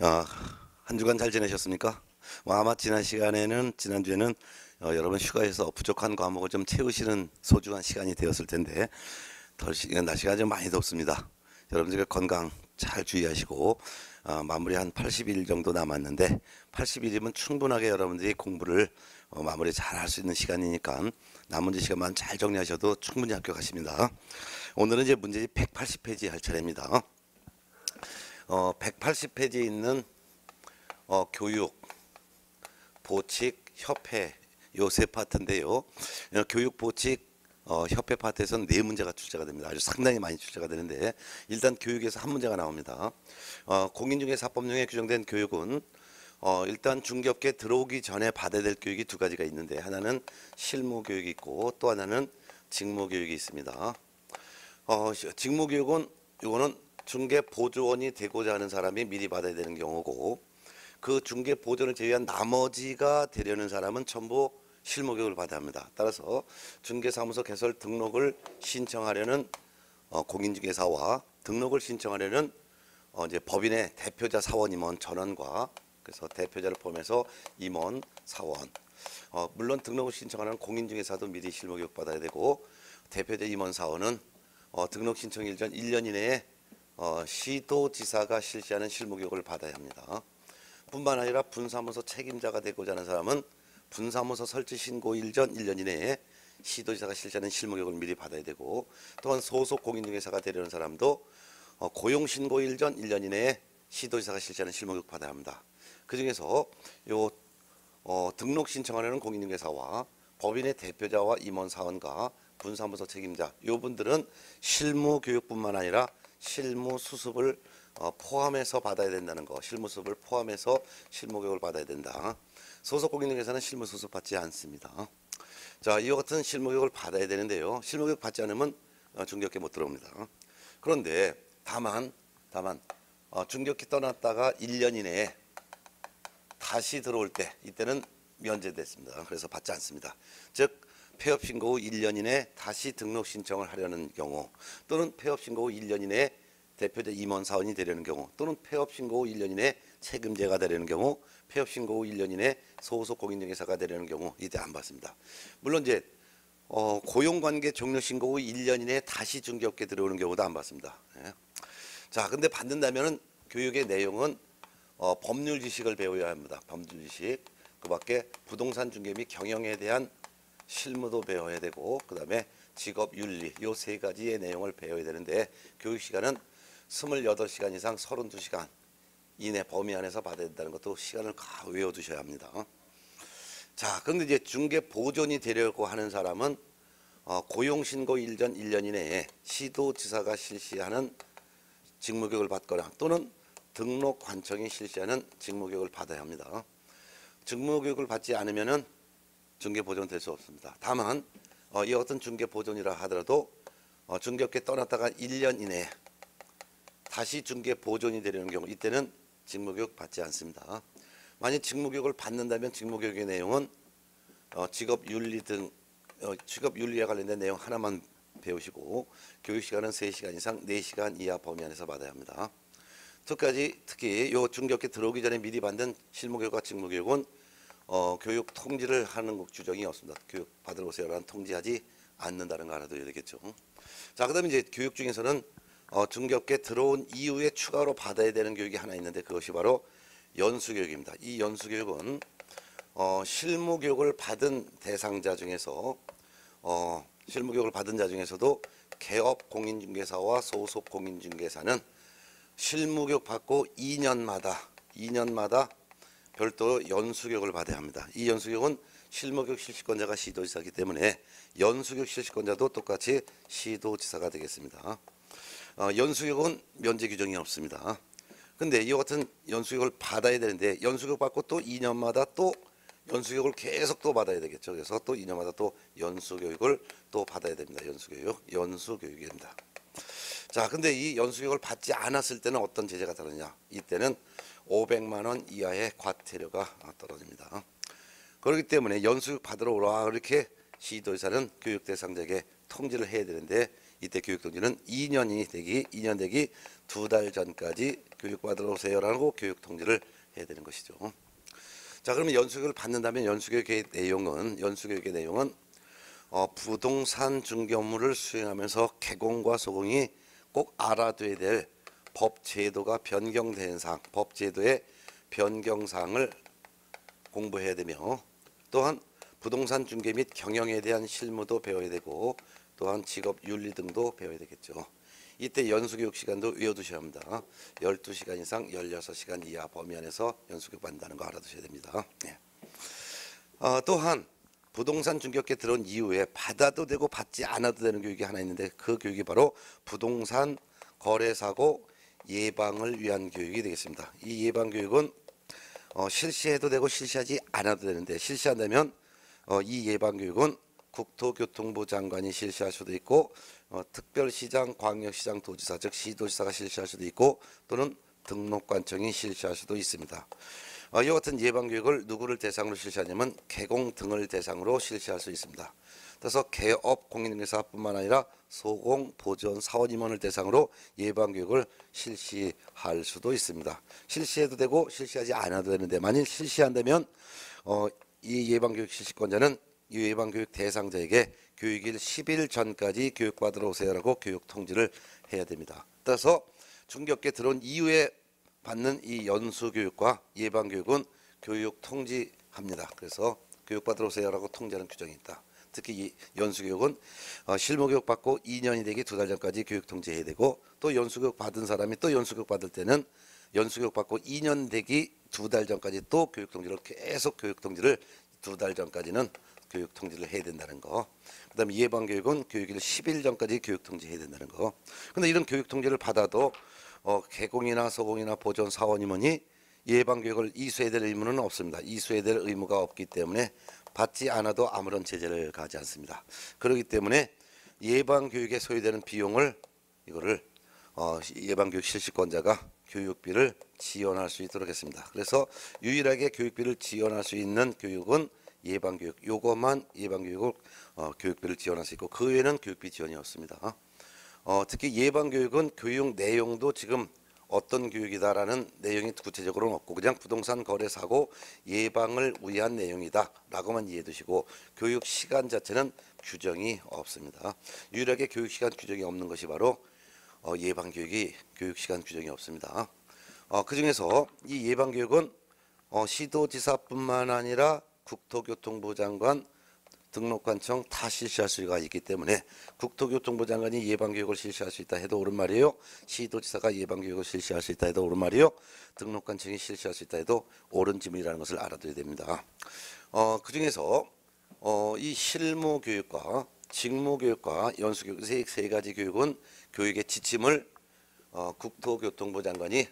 어, 한 주간 잘 지내셨습니까? 아마 지난주에는 여러분 휴가에서 부족한 과목을 좀 채우시는 소중한 시간이 되었을 텐데, 날씨가 좀 많이 덥습니다. 여러분들 건강 잘 주의하시고, 마무리 한 80일 정도 남았는데, 80일이면 충분하게 여러분들이 공부를 마무리 잘 할 수 있는 시간이니까, 나머지 시간만 잘 정리하셔도 충분히 합격하십니다. 오늘은 이제 문제집 180페이지 할 차례입니다. 180페이지에 있는 교육, 보칙, 협회 요 세 파트인데요. 교육, 보칙, 협회 파트에서는 네 문제가 출제가 됩니다. 아주 상당히 많이 출제가 되는데 일단 교육에서 한 문제가 나옵니다. 공인중개사법령에 규정된 교육은 일단 중개업계 들어오기 전에 받아야 될 교육이 두 가지가 있는데 하나는 실무교육이 있고 또 하나는 직무교육이 있습니다. 직무교육은 이거는 중개보조원이 되고자 하는 사람이 미리 받아야 되는 경우고 그 중개보조원을 제외한 나머지가 되려는 사람은 전부 실무교육을 받아야 합니다. 따라서 중개사무소 개설 등록을 신청하려는 공인중개사와 등록을 신청하려는 이제 법인의 대표자 사원 임원 전원과 그래서 대표자를 포함해서 임원 사원 물론 등록을 신청하는 공인중개사도 미리 실무교육 받아야 되고 대표자 임원 사원은 등록 신청 일전 1년 이내에 시도지사가 실시하는 실무교육을 받아야 합니다. 뿐만 아니라 분사무소 책임자가 되고자 하는 사람은 분사무소 설치 신고 일전 1년 이내에 시도지사가 실시하는 실무교육을 미리 받아야 되고 또한 소속 공인중개사가 되려는 사람도 고용신고 일전 1년 이내에 시도지사가 실시하는 실무교육 받아야 합니다. 그 중에서 요 등록 신청하려는 공인중개사와 법인의 대표자와 임원사원과 분사무소 책임자 요 분들은 실무교육뿐만 아니라 실무수습을 포함해서 받아야 된다는 거. 실무수습을 포함해서 실무교육을 받아야 된다. 소속 공인중개사는 실무수습 받지 않습니다. 자, 이와 같은 실무교육을 받아야 되는데요. 실무교육 받지 않으면 중개업계 못 들어옵니다. 그런데 다만 중개업계 떠났다가 1년 이내에 다시 들어올 때 이때는 면제됐습니다. 그래서 받지 않습니다. 즉 폐업 신고 후 1년 이내에 다시 등록 신청을 하려는 경우 또는 폐업 신고 후 1년 이내에 대표자 임원 사원이 되려는 경우 또는 폐업 신고 후 1년 이내에 책임자가 되려는 경우 폐업 신고 후 1년 이내에 소속 공인중개사가 되려는 경우 이때 안 받습니다. 물론 이제 고용관계 종료 신고 후 1년 이내에 다시 중개업계 들어오는 경우도 안 받습니다. 예. 자, 근데 받는다면은 교육의 내용은 법률 지식을 배워야 합니다. 법률 지식. 그 밖에 부동산 중개 및 경영에 대한 실무도 배워야 되고 그 다음에 직업 윤리 요 세 가지의 내용을 배워야 되는데 교육 시간은 28시간 이상 32시간 이내 범위 안에서 받아야 된다는 것도 시간을 외워두셔야 합니다. 자, 그런데 이제 중개 보존이 되려고 하는 사람은 고용신고 일전 1년 이내에 시도지사가 실시하는 직무교육을 받거나 또는 등록관청이 실시하는 직무교육을 받아야 합니다. 직무교육을 받지 않으면은 중개보존 될 수 없습니다. 다만 이 어떤 중개보존이라 하더라도 중개업계 떠났다가 1년 이내에 다시 중개보존이 되려는 경우 이때는 직무교육 받지 않습니다. 만약 직무교육을 받는다면 직무교육의 내용은 직업윤리 등 직업윤리에 관련된 내용 하나만 배우시고 교육시간은 3시간 이상 4시간 이하 범위 안에서 받아야 합니다. 특히 요 중개업계 들어오기 전에 미리 받는 실무교육과 직무교육은 교육 통지를 하는 규정이 없습니다. 교육 받으러 오세요라는 통지하지 않는다는 거 알아둬야 되겠죠. 자, 그다음에 이제 교육 중에서는 중개업계 들어온 이후에 추가로 받아야 되는 교육이 하나 있는데 그것이 바로 연수교육입니다. 이 연수교육은 실무교육을 받은 대상자 중에서 실무교육을 받은 자 중에서도 개업 공인중개사와 소속 공인중개사는 실무교육 받고 2년마다 별도로 연수교육을 받아야 합니다. 이 연수교육은 실무교육 실시권자가 시도지사이기 때문에 연수교육 실시권자도 똑같이 시도지사가 되겠습니다. 연수교육은 면제 규정이 없습니다. 근데 이와 같은 연수교육을 받아야 되는데 연수교육 받고 또 2년마다 또 연수교육을 계속 또 받아야 되겠죠. 그래서 또 2년마다 또 연수교육을 또 받아야 됩니다. 연수교육입니다. 자, 근데 이 연수교육을 받지 않았을 때는 어떤 제재가 다르냐? 이때는 500만 원 이하의 과태료가 떨어집니다. 그렇기 때문에 연수교육 받으러 오라 그렇게 시도지사는 교육 대상자에게 통지를 해야 되는데 이때 교육 통지는 2년 되기 2달 전까지 교육받으러 오세요라고 교육 통지를 해야 되는 것이죠. 자, 그러면 연수교육을 받는다면 연수교육의 내용은 부동산 중개 업무를 수행하면서 개공과 소공이 꼭 알아둬야 될 법 제도가 변경되는 사항, 법 제도의 변경사항을 공부해야 되며, 또한 부동산 중개 및 경영에 대한 실무도 배워야 되고, 또한 직업 윤리 등도 배워야 되겠죠. 이때 연수교육 시간도 외워두셔야 합니다. 12시간 이상 16시간 이하 범위 안에서 연수교육 받는다는 거 알아두셔야 됩니다. 네. 또한 부동산 중개업계 들어온 이후에 받아도 되고 받지 않아도 되는 교육이 하나 있는데, 그 교육이 바로 부동산 거래사고 예방을 위한 교육이 되겠습니다. 이 예방교육은 실시해도 되고 실시하지 않아도 되는데, 실시한다면 이 예방교육은 국토교통부 장관이 실시할 수도 있고, 특별시장, 광역시장, 도지사 즉 시도지사가 실시할 수도 있고, 또는 등록관청이 실시할 수도 있습니다. 이와 같은 예방교육을 누구를 대상으로 실시하냐면 개공 등을 대상으로 실시할 수 있습니다. 그래서 개업 공인중개사뿐만 아니라 소공, 보전, 사원 임원을 대상으로 예방교육을 실시할 수도 있습니다. 실시해도 되고 실시하지 않아도 되는데, 만일 실시한다면 이 예방교육 실시권자는 이 예방교육 대상자에게 교육일 10일 전까지 교육받으러 오세요라고 교육 통지를 해야 됩니다. 따라서 중개업계 들어온 이후에 받는 이 연수교육과 예방교육은 교육 통지합니다. 그래서 교육받으러 오세요라고 통지하는 규정이 있다. 특히 이 연수교육은 실무교육 받고 2년이 되기 2달 전까지 교육 통지해야 되고, 또 연수교육 받은 사람이 또 연수교육 받을 때는 연수교육 받고 2년 되기 2달 전까지 또 교육 통지를 계속 교육 통지를 2달 전까지는 교육 통지를 해야 된다는 거. 그다음에 예방교육은 교육일 10일 전까지 교육 통지해야 된다는 거. 근데 이런 교육 통지를 받아도 개공이나 소공이나 보전, 사원 임원이 예방교육을 이수해야 될 의무는 없습니다. 이수해야 될 의무가 없기 때문에 받지 않아도 아무런 제재를 가하지 않습니다. 그렇기 때문에 예방교육에 소요되는 비용을 예방교육 실시권자가 교육비를 지원할 수 있도록 했습니다. 그래서 유일하게 교육비를 지원할 수 있는 교육은 예방교육, 요것만 예방교육을 교육비를 지원할 수 있고, 그 외에는 교육비 지원이 없습니다. 특히 예방교육은 교육 내용도 지금 어떤 교육이다라는 내용이 구체적으로는 없고, 그냥 부동산 거래사고 예방을 위한 내용이다라고만 이해해 두시고, 교육 시간 자체는 규정이 없습니다. 유일하게 교육 시간 규정이 없는 것이 바로 예방교육이 교육 시간 규정이 없습니다. 그 중에서 이 예방교육은 시도지사뿐만 아니라 국토교통부 장관, 등록관청 다 실시할 수가 있기 때문에, 국토교통부 장관이 예방교육을 실시할 수 있다 해도 옳은 말이에요. 시도지사가 예방교육을 실시할 수 있다 해도 옳은 말이에요. 등록관청이 실시할 수 있다 해도 옳은 지문이라는 것을 알아둬야 됩니다. 그 중에서 이 실무교육과 직무교육과 연수교육 세 가지 교육은 교육의 지침을 국토교통부 장관이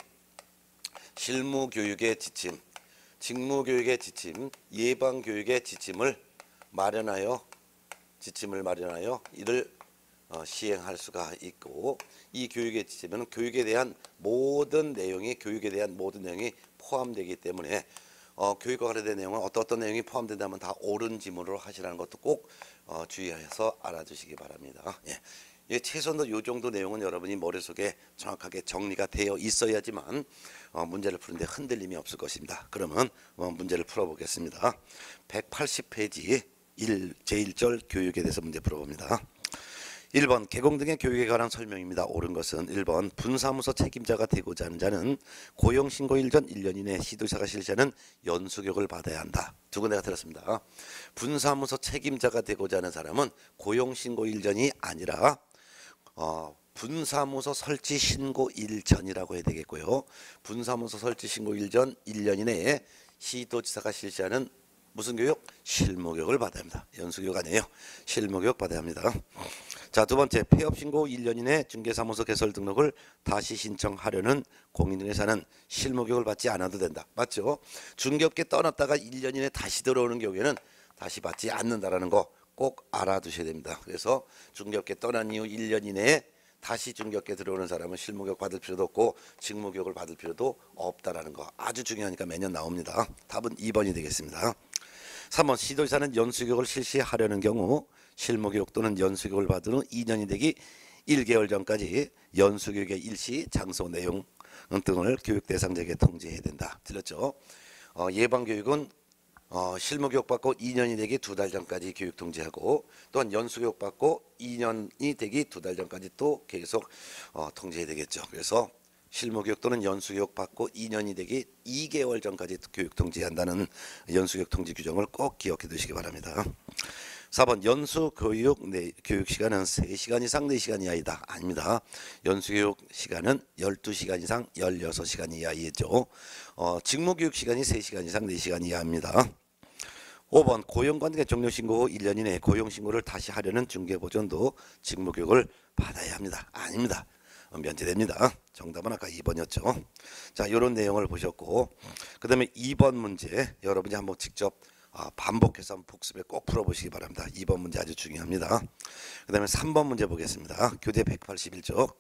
실무교육의 지침, 직무교육의 지침, 예방교육의 지침을 마련하여 이를 시행할 수가 있고, 이 교육의 지침은 교육에 대한 모든 내용이 포함되기 때문에 교육과 관련된 내용은 어떤 내용이 포함된다면 다 옳은 지문으로 하시라는 것도 꼭 주의해서 알아두시기 바랍니다. 예, 최소한 이 정도 내용은 여러분이 머릿속에 정확하게 정리가 되어 있어야지만 문제를 푸는데 흔들림이 없을 것입니다. 그러면 문제를 풀어보겠습니다. 180페이지 제1절 교육에 대해서 문제 풀어봅니다. 1번 개공 등의 교육에 관한 설명입니다. 옳은 것은 1번 분사무소 책임자가 되고자 하는 자는 고용신고일 전 1년 이내 시도지사가 실시하는 연수교육을 받아야 한다. 두 군데가 들었습니다. 분사무소 책임자가 되고자 하는 사람은 고용신고일 전이 아니라 분사무소 설치 신고일 전이라고 해야 되겠고요. 분사무소 설치 신고일 전 1년 이내에 시도지사가 실시하는 무슨 교육? 실무교육을 받아야 합니다. 연수교육 아니에요. 실무교육 받아야 합니다. 자, 두 번째, 폐업신고 1년 이내 중개사무소 개설 등록을 다시 신청하려는 공인중개사는 실무교육을 받지 않아도 된다. 맞죠? 중개업계 떠났다가 1년 이내 다시 들어오는 경우에는 다시 받지 않는다라는 거 꼭 알아두셔야 됩니다. 그래서 중개업계 떠난 이후 1년 이내에 다시 중개업계 들어오는 사람은 실무교육 받을 필요도 없고 직무교육을 받을 필요도 없다라는 거 아주 중요하니까 매년 나옵니다. 답은 2번이 되겠습니다. 3번 시도지사는 연수교육을 실시하려는 경우 실무교육 또는 연수교육을 받은 후 2년이 되기 1개월 전까지 연수교육의 일시, 장소, 내용, 등을 교육 대상자에게 통지해야 된다. 틀렸죠? 예방교육은 실무교육 받고 2년이 되기 2달 전까지 교육 통지하고, 또한 연수교육 받고 2년이 되기 2달 전까지 또 계속 통지해야 되겠죠. 그래서 실무교육 또는 연수교육 받고 2년이 되기 2개월 전까지 교육 통지한다는 연수교육 통지 규정을 꼭 기억해 두시기 바랍니다. 4번 연수교육 교육 시간은 3시간 이상 4시간 이하이다. 아닙니다. 연수교육 시간은 12시간 이상 16시간 이하이죠. 직무교육 시간이 3시간 이상 4시간 이하입니다. 5번 고용관계 종료신고 후 1년 이내에 고용신고를 다시 하려는 중개보존도 직무교육을 받아야 합니다. 아닙니다. 면제됩니다. 정답은 아까 2번이었죠. 자, 이런 내용을 보셨고, 그 다음에 2번 문제 여러분이 한번 직접 반복해서 한번 복습에 꼭 풀어보시기 바랍니다. 2번 문제 아주 중요합니다. 그 다음에 3번 문제 보겠습니다. 교재 181쪽.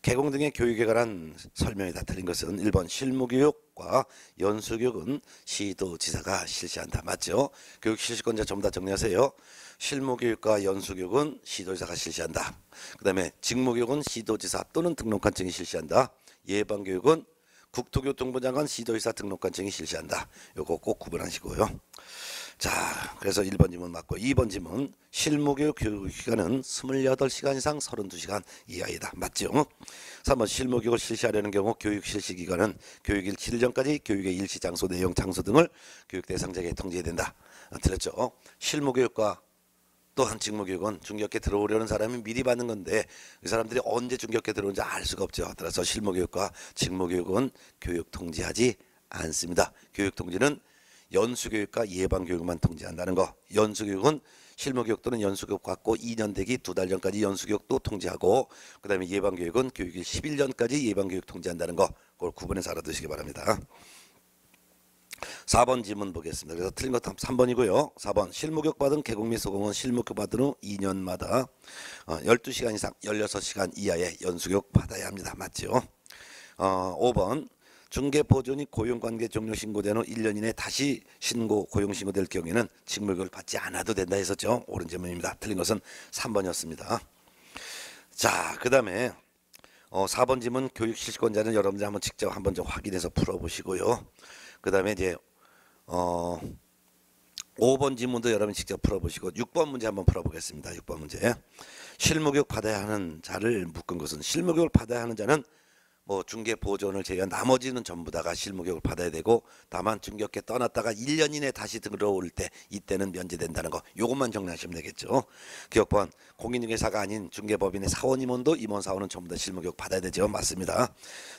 개공 등의 교육에 관한 설명이 다 틀린 것은 1번 실무교육과 연수교육은 시도지사가 실시한다. 맞죠? 교육 실시권자 전부 다 정리하세요. 실무교육과 연수교육은 시도지사가 실시한다. 그 다음에 직무교육은 시도지사 또는 등록관청이 실시한다. 예방교육은 국토교통부 장관 시도지사 등록관청이 실시한다. 요거 꼭 구분하시고요. 자, 그래서 1번 지문 맞고, 2번 지문 실무교육 교육기간은 28시간 이상 32시간 이하이다. 맞죠? 3번 실무교육을 실시하려는 경우 교육 실시기간은 교육일 7일 전까지 교육의 일시, 장소, 내용, 장소 등을 교육 대상자에게 통지해야 된다. 틀렸죠? 실무교육과 또한 직무교육은 중개업계 들어오려는 사람이 미리 받는 건데 이 사람들이 언제 중개업계 들어오는지 알 수가 없죠. 따라서 실무교육과 직무교육은 교육 통지하지 않습니다. 교육 통지는 연수교육과 예방교육만 통지한다는 거. 연수교육은 실무교육 또는 연수교육 받고 2년 되기 2달 전까지 연수교육도 통지하고, 그 다음에 예방교육은 교육일 10일 전까지 예방교육 통지한다는 거. 그걸 구분해서 알아두시기 바랍니다. 4번 지문 보겠습니다. 그래서 틀린 것도 3번이고요. 4번 실무교육 받은 개공 및 소공은 실무교육 받은 후 2년마다 12시간 이상 16시간 이하의 연수교육 받아야 합니다. 맞죠? 5번 중개보존이 고용관계 종료 신고된 후 1년 이내 다시 고용신고될 경우에는 직무교육을 받지 않아도 된다 했었죠. 옳은 질문입니다. 틀린 것은 3번이었습니다. 자, 그 다음에 4번 질문 교육 실시권자는 여러분들 한번 직접 한번 좀 확인해서 풀어보시고요. 그 다음에 이제 5번 지문도 여러분 직접 풀어보시고 6번 문제 한번 풀어보겠습니다. 6번 문제. 실무교육 받아야 하는 자를 묶은 것은, 실무교육을 받아야 하는 자는 중개보존을 제외한 나머지는 전부 다가 실무교육을 받아야 되고, 다만 중개업계 떠났다가 1년 이내 다시 들어올 때 이때는 면제된다는 거, 요것만 정리하시면 되겠죠. 기억번 공인중개사가 아닌 중개법인의 사원 임원도 임원 사원은 전부 다 실무교육 받아야 되죠. 맞습니다.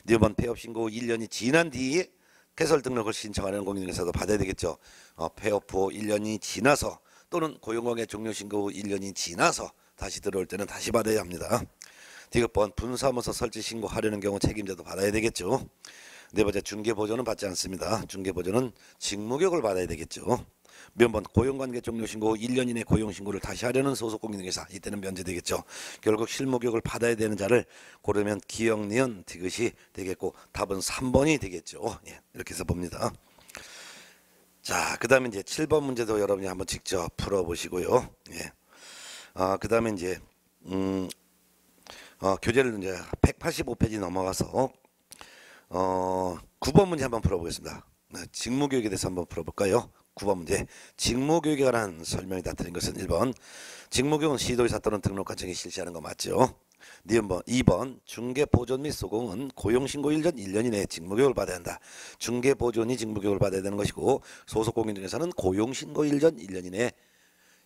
이번 폐업 신고 1년이 지난 뒤에 개설 등록을 신청하는 공인중개사도 받아야 되겠죠. 폐업 후 1년이 지나서 또는 고용관계 종료 신고 후 1년이 지나서 다시 들어올 때는 다시 받아야 합니다. 디귿번 분사무소 설치 신고하려는 경우 책임자도 받아야 되겠죠. 네 번째 중개보존은 받지 않습니다. 중개보존은 직무교육을 받아야 되겠죠. 몇번 고용관계 종료 신고 후 1년 이내 고용신고를 다시 하려는 소속 공인중개사, 이때는 면제되겠죠. 결국 실무교육을 받아야 되는 자를 고르면 기역, 니은, 디귿이 되겠고 답은 3번이 되겠죠. 예, 이렇게 해서 봅니다. 자, 그 다음에 이제 7번 문제도 여러분이 한번 직접 풀어보시고요. 예. 그 다음에 이제 교재를 이제 185페이지 넘어가서 9번 문제 한번 풀어보겠습니다. 직무교육에 대해서 한번 풀어볼까요? 9번 문제. 직무교육에 관한 설명이 다 틀린 것은 1번 직무교육은 시도지사 또는 등록관청이 실시하는 거 맞죠? 2번 중개보존 및 소공은 고용신고 1년 1년 이내에 직무교육을 받아야 한다. 중개보존이 직무교육을 받아야 되는 것이고, 소속공인중개사는 고용신고 1년 1년 이내에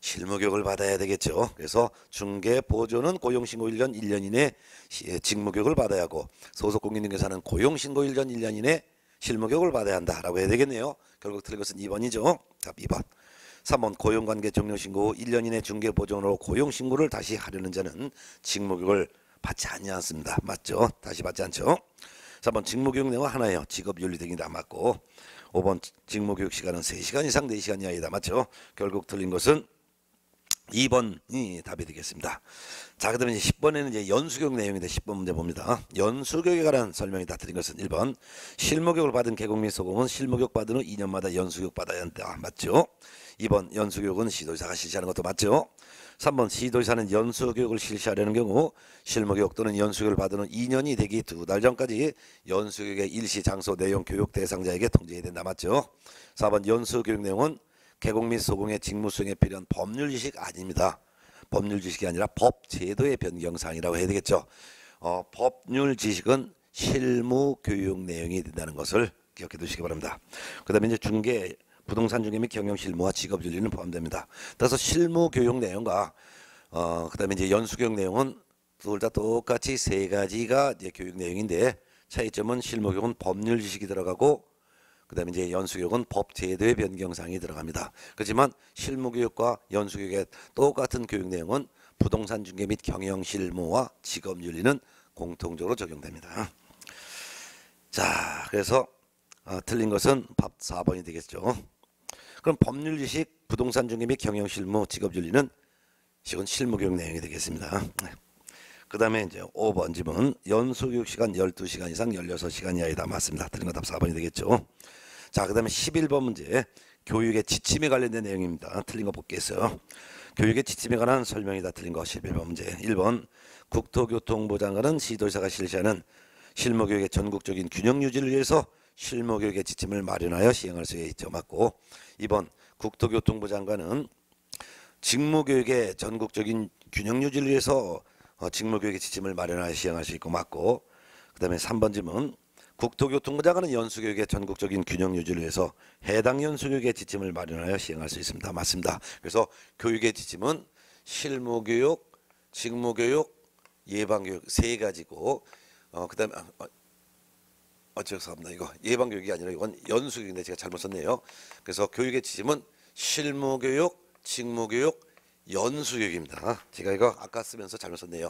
실무교육을 받아야 되겠죠. 그래서 중개보존은 고용신고 1년 1년 이내 직무교육을 받아야 하고, 소속공인중개사는 고용신고 1년 1년 이내 실무교육을 받아야 한다라고 해야 되겠네요. 결국 틀린 것은 2번이죠. 답 2번. 3번 고용관계 종료신고 후 1년 이내 중개보존으로 고용신고를 다시 하려는 자는 직무교육을 받지 않습니다. 맞죠? 다시 받지 않죠. 4번 직무교육 내용은 하나예요. 직업윤리 등이 다 맞고, 5번 직무교육 시간은 3시간 이상 4시간 이하이다. 맞죠? 결국 틀린 것은 2번이 답이 되겠습니다. 자, 그 다음에 이제 10번에는 이제 연수교육 내용인데 10번 문제 봅니다. 연수교육에 관한 설명이 다 틀린 것은 1번 실무교육을 받은 개공 및 소공은 실무교육 받은 후 2년마다 연수교육 받아야 한다. 맞죠? 2번 연수교육은 시도지사가 실시하는 것도 맞죠. 3번 시도지사는 연수교육을 실시하려는 경우 실무교육 또는 연수교육을 받은 후 2년이 되기 2달 전까지 연수교육의 일시 장소 내용 교육 대상자에게 통지해야 된다 맞죠. 4번 연수교육 내용은 개공 및 소공의 직무 수행에 필요한 법률 지식 아닙니다. 법률 지식이 아니라 법 제도의 변경사항이라고 해야 되겠죠. 법률 지식은 실무 교육 내용이 된다는 것을 기억해 두시기 바랍니다. 그 다음에 이제 중개, 부동산 중개 및 경영 실무와 직업 윤리는 포함됩니다. 따라서 실무 교육 내용과 그 다음에 이제 연수 교육 내용은 둘 다 똑같이 세 가지가 이제 교육 내용인데 차이점은 실무 교육은 법률 지식이 들어가고 그 다음에 이제 연수 교육은 법 제도의 변경사항이 들어갑니다. 그렇지만 실무 교육과 연수 교육의 똑같은 교육 내용은 부동산 중개 및 경영 실무와 직업 윤리는 공통적으로 적용됩니다. 자, 그래서 틀린 것은 밥 4번이 되겠죠. 그럼 법률 지식, 부동산 중개 및 경영 실무, 직업 윤리는 이건 실무 교육 내용이 되겠습니다. 그 다음에 이제 5번 질문 연수 교육 시간 12시간 이상 16시간 이하이다 맞습니다. 틀린 거 답 4번이 되겠죠. 자, 그 다음에 11번 문제 교육의 지침에 관련된 내용입니다. 틀린 거 볼게요. 교육의 지침에 관한 설명이다. 틀린 거 11번 문제 1번 국토교통부 장관은 시도지사가 실시하는 실무교육의 전국적인 균형 유지를 위해서 실무교육의 지침을 마련하여 시행할 수 있죠. 맞고 2번 국토교통부 장관은 직무교육의 전국적인 균형 유지를 위해서 직무교육의 지침을 마련하여 시행할 수 있고 맞고 그 다음에 3번 질문 국토교통부 장관은 연수교육의 전국적인 균형 유지를 위해서 해당 연수교육의 지침을 마련하여 시행할 수 있습니다. 맞습니다. 그래서 교육의 지침은 실무교육, 직무교육, 예방교육 세 가지고 그 다음에 죄송합니다. 이거 예방교육이 아니라 이건 연수교육인데 제가 잘못 썼네요. 그래서 교육의 지침은 실무교육, 직무교육, 연수교육입니다. 제가 이거 아까 쓰면서 잘못 썼네요.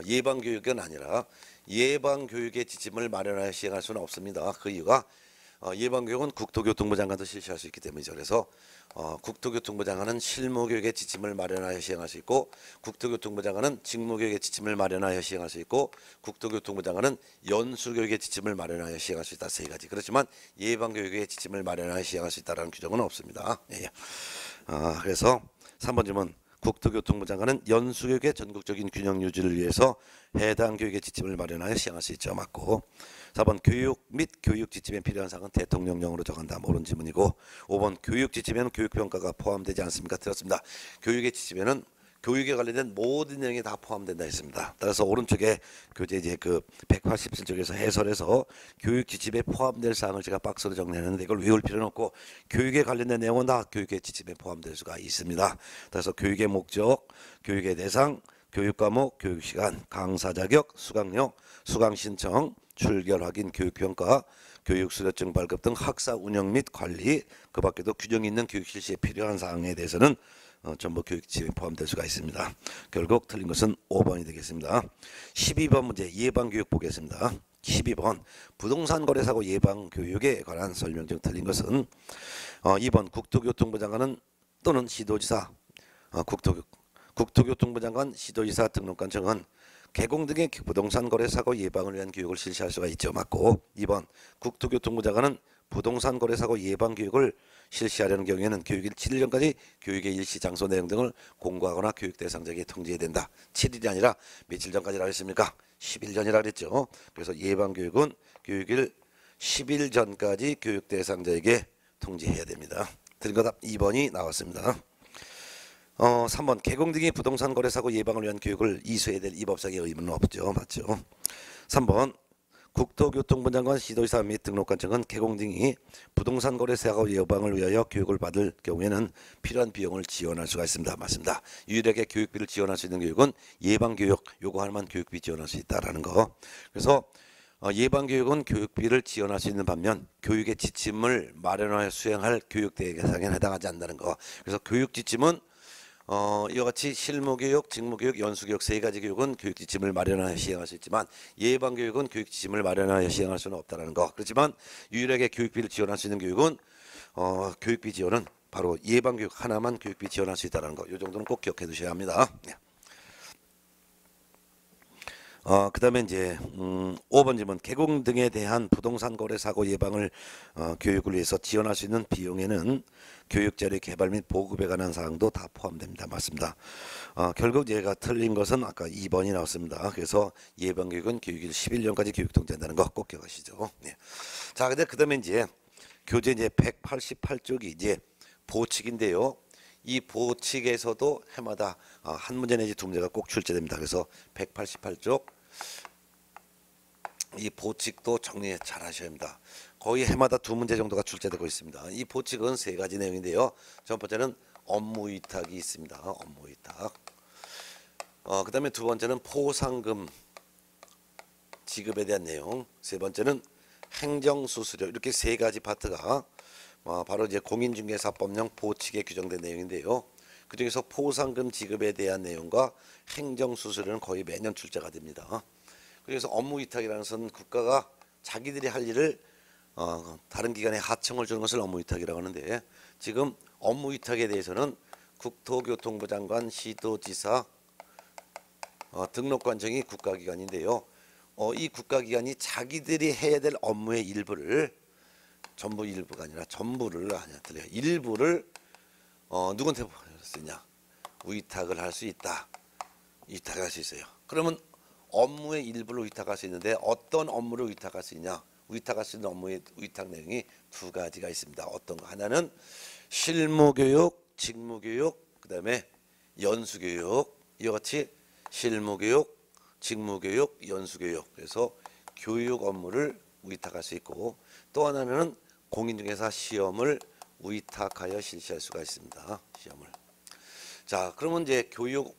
예방교육은 아니라 예방교육의 지침을 마련하여 시행할 수는 없습니다. 그 이유가 예방교육은 국토교통부 장관도 실시할 수 있기 때문이죠. 그래서 국토교통부 장관은 실무교육의 지침을 마련하여 시행할 수 있고 국토교통부 장관은 직무교육의 지침을 마련하여 시행할 수 있고 국토교통부 장관은 연수교육의 지침을 마련하여 시행할 수 있다. 세 가지. 그렇지만 예방교육의 지침을 마련하여 시행할 수 있다는 규정은 없습니다. 예. 그래서 3번 질문 국토교통부 장관은 연수교육의 전국적인 균형 유지를 위해서 해당 교육의 지침을 마련하여 시행할 수 있죠. 맞고 4번 교육 및 교육 지침에 필요한 사항은 대통령령으로 정한다. 옳은 질문이고 5번 교육 지침에는 교육평가가 포함되지 않습니까? 들었습니다. 교육의 지침에는 교육에 관련된 모든 내용이 다 포함된다 했습니다. 따라서 오른쪽에 교재 이제 그 187쪽에서 해설해서 교육 지침에 포함될 사항을 제가 박스로 정리했는데 이걸 외울 필요는 없고 교육에 관련된 내용은 다 교육의 지침에 포함될 수가 있습니다. 따라서 교육의 목적, 교육의 대상, 교육 과목, 교육 시간, 강사 자격, 수강료, 수강 신청, 출결 확인, 교육 평가, 교육 수료증 발급 등 학사 운영 및 관리, 그 밖에도 균형 있는 교육 실시에 필요한 사항에 대해서는 전부 교육 지침에 포함될 수가 있습니다. 결국 틀린 것은 5번이 되겠습니다. 12번 문제 예방교육 보겠습니다. 12번 부동산 거래사고 예방교육에 관한 설명 중 틀린 것은 2번 국토교통부 장관은 또는 시도지사 국토교통부 장관, 시도지사 등록관청은 개공 등의 부동산 거래 사고 예방을 위한 교육을 실시할 수가 있죠. 맞고 2번 국토교통부 장관은 부동산 거래 사고 예방 교육을 실시하려는 경우에는 교육일 7일 전까지 교육의 일시 장소 내용 등을 공고하거나 교육 대상자에게 통지해야 된다. 7일이 아니라 며칠 전까지라고 했습니까? 10일 전이라 그랬죠. 그래서 예방 교육은 교육일 10일 전까지 교육 대상자에게 통지해야 됩니다. 틀린 거 답 2번이 나왔습니다. 3번 개공 등의 부동산 거래 사고 예방을 위한 교육을 이수해야 될 이 법상의 의무는 없죠. 맞죠? 3번 국토교통부 장관, 시도지사 및 등록관청은 개공 등이 부동산 거래 사고 예방을 위하여 교육을 받을 경우에는 필요한 비용을 지원할 수가 있습니다. 맞습니다. 유일하게 교육비를 지원할 수 있는 교육은 예방교육, 요구할 만한 교육비 지원할 수 있다라는 거. 그래서 예방교육은 교육비를 지원할 수 있는 반면 교육의 지침을 마련하여 수행할 교육 대상에 해당하지 않는다는 거. 그래서 교육 지침은 이와 같이 실무교육, 직무교육, 연수교육 세 가지 교육은 교육지침을 마련하여 시행할 수 있지만 예방교육은 교육지침을 마련하여 시행할 수는 없다는 거. 그렇지만 유일하게 교육비를 지원할 수 있는 교육은 교육비 지원은 바로 예방교육 하나만 교육비 지원할 수 있다는 거. 이 정도는 꼭 기억해 두셔야 합니다. 그다음에 이제 5번 질문 개공 등에 대한 부동산 거래 사고 예방을 교육을 위해서 지원할 수 있는 비용에는 교육 자료 개발 및 보급에 관한 사항도 다 포함됩니다. 맞습니다. 결국 얘가 틀린 것은 아까 2번이 나왔습니다. 그래서 예방 교육은 교육일 11년까지 교육 통제한다는 거 꼭 기억하시죠. 네. 자, 근데 그다음에 이제 교재 이제 188쪽이 이제 보칙인데요. 이 보칙에서도 해마다 한 문제 내지 두 문제가 꼭 출제됩니다. 그래서 188쪽 이 보칙도 정리 잘 하셔야 합니다. 거의 해마다 두 문제 정도가 출제되고 있습니다. 이 보칙은 세 가지 내용인데요. 첫 번째는 업무 위탁이 있습니다. 업무 위탁. 그다음에 두 번째는 포상금 지급에 대한 내용. 세 번째는 행정수수료. 이렇게 세 가지 파트가 바로 이제 공인중개사법령 보칙에 규정된 내용인데요. 그중에서 포상금 지급에 대한 내용과 행정수수료는 거의 매년 출제가 됩니다. 그래서 업무위탁이라는 것은 국가가 자기들이 할 일을 다른 기관에 하청을 주는 것을 업무위탁이라고 하는데, 지금 업무위탁에 대해서는 국토교통부 장관, 시도지사, 등록관청이 국가기관인데요. 이 국가기관이 자기들이 해야 될 업무의 일부를, 전부 일부가 아니라 전부를 틀려요. 일부를 누구한테 쓰냐? 위탁을 할 수 있다. 위탁을 할 수 있어요. 그러면 업무의 일부를 위탁할 수 있는데 어떤 업무를 위탁할 수 있냐? 위탁할 수 있는 업무의 위탁 내용이 두 가지가 있습니다. 어떤 거? 하나는 실무교육, 직무교육, 그다음에 연수교육. 이와 같이 실무교육, 직무교육, 연수교육. 그래서 교육 업무를 위탁할 수 있고, 또 하나는 공인중개사 시험을 위탁하여 실시할 수가 있습니다. 시험을. 자, 그러면 이제 교육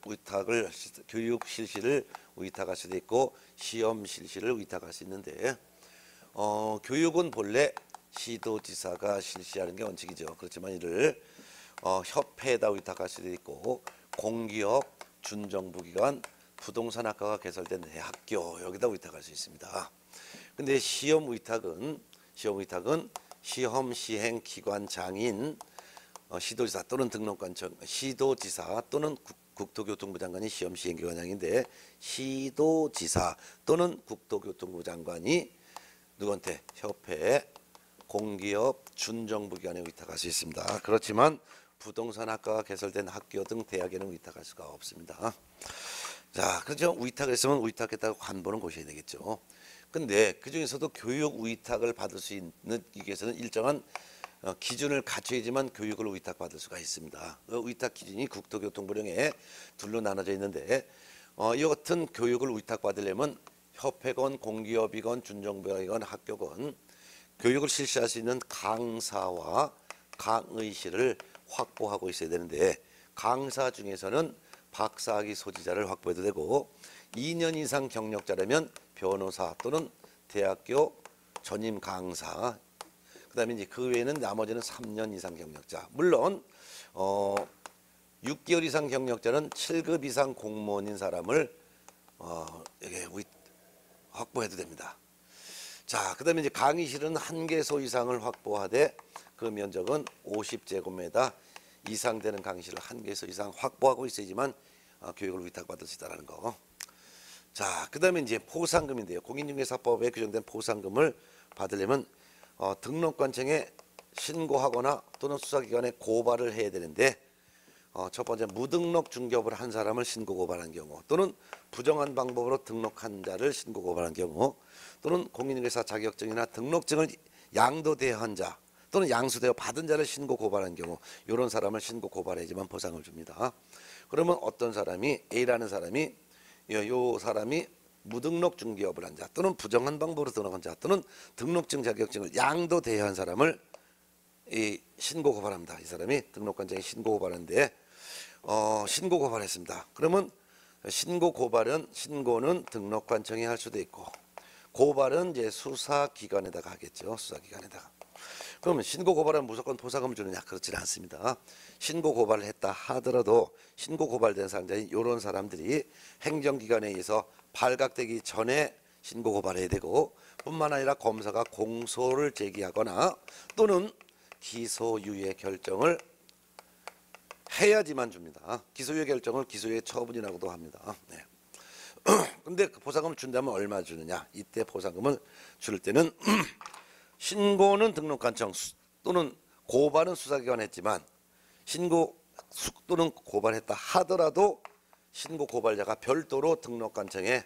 실시를 위탁할 수도 있고 시험 실시를 위탁할 수 있는데, 교육은 본래 시도지사가 실시하는 게 원칙이죠. 그렇지만 이를 협회에다 위탁할 수도 있고 공기업, 준정부기관, 부동산학과가 개설된 학교 여기다 위탁할 수 있습니다. 근데 시험 위탁은 시험 시행 기관 장인, 시도지사 또는 등록관청, 시도지사 또는 국토교통부 장관이 시험 시행 기관장인데, 시도지사 또는 국토교통부 장관이 누구한테? 협회, 공기업, 준정부기관에 위탁할 수 있습니다. 그렇지만 부동산학과가 개설된 학교 등 대학에는 위탁할 수가 없습니다. 자, 그렇죠. 위탁했으면 위탁했다고 관보는 고셔야 되겠죠. 근데 그 중에서도 교육 위탁을 받을 수 있는 위해서는 일정한 기준을 갖춰야지만 교육을 위탁받을 수가 있습니다. 그 위탁 기준이 국토교통부령에 둘로 나눠져 있는데, 이 같은 교육을 위탁받으려면 협회건, 공기업이건, 준정부이건, 학교건 교육을 실시할 수 있는 강사와 강의실을 확보하고 있어야 되는데, 강사 중에서는 박사학위 소지자를 확보해도 되고 2년 이상 경력자라면 변호사 또는 대학교 전임 강사, 그다음에 이제 그 외에는 나머지는 3년 이상 경력자. 물론 6개월 이상 경력자는 7급 이상 공무원인 사람을 이게 확보해도 됩니다. 자, 그다음에 이제 강의실은 1개소 이상을 확보하되 그 면적은 50제곱미터 이상 되는 강의실을 1개소 이상 확보하고 있어야지만 교육을 위탁받을 수 있다는 거. 자, 그다음에 이제 포상금인데요. 공인중개사법에 규정된 포상금을 받으려면 등록관청에 신고하거나 또는 수사기관에 고발을 해야 되는데, 첫 번째 무등록 중개업을 한 사람을 신고 고발한 경우, 또는 부정한 방법으로 등록한 자를 신고 고발한 경우, 또는 공인중개사 자격증이나 등록증을 양도되어 한 자 또는 양수되어 받은 자를 신고 고발한 경우, 이런 사람을 신고 고발해야지만 보상을 줍니다. 그러면 어떤 사람이, A라는 사람이 요 사람이 무등록 중개업을 한 자 또는 부정한 방법으로 등록한 자 또는 등록증 자격증을 양도대여 한 사람을 신고 고발합니다. 이 사람이 등록관청에 신고 고발하는데 신고 고발했습니다. 그러면 신고는 등록관청이 할 수도 있고, 고발은 이제 수사기관에다가 하겠죠. 수사기관에다가. 그러면 신고 고발은 무조건 포상금을 주느냐? 그렇지는 않습니다. 신고 고발을 했다 하더라도 신고 고발된 사람들이 이런 사람들이 행정기관에 의해서 발각되기 전에 신고 고발해야 되고, 뿐만 아니라 검사가 공소를 제기하거나 또는 기소유예 결정을 해야지만 줍니다. 기소유예 결정을 기소유예 처분이라고도 합니다. 네. 근데 그 보상금을 준다면 얼마 주느냐? 이때 보상금을 줄 때는 신고는 등록관청 또는 고발은 수사기관에 했지만 신고 또는 고발했다 하더라도 신고 고발자가 별도로 등록관청에